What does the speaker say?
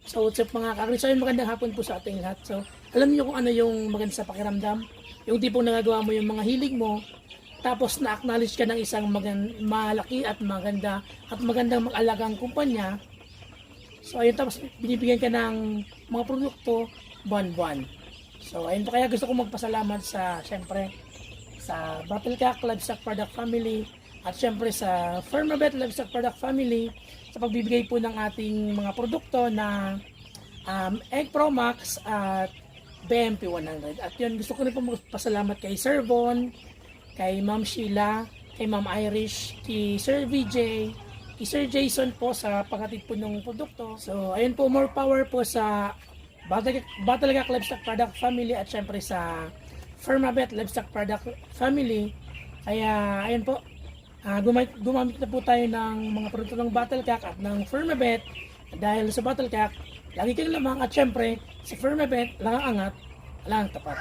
So what's up mga kakri? So ayun, magandang hapon po sa ating lahat. So alam niyo kung ano yung maganda sa pakiramdam? Yung tipong nagagawa mo yung mga hilig mo, tapos na-acknowledge ka ng isang malaki at magandang mag-alagang kumpanya. So ayun, tapos binibigyan ka ng mga produkto buwan-buwan. So ayun po, kaya gusto ko magpasalamat sa syempre sa Battlecock Livestock Product Family at syempre sa Firmabet Livestock Product Family sa pagbibigay po ng ating mga produkto na Egg Pro Max at BMP 100. At yun, gusto ko rin po magpasalamat kay Sir Von, kay Ma'am Sheila, kay Ma'am Irish, kay Sir VJ, kay Sir Jason po sa paghatid po ng produkto. So ayun po, more power po sa Battlecock Livestock Product Family at syempre sa Firmabet Livestock Product Family. Kaya ayun po, gumamit na po tayo ng mga produkto ng Battlecock at ng Firmabet. Dahil sa Battlecock, lagi kang lamang, at syempre sa Firmabet, lang ang angat, lang ang tapat.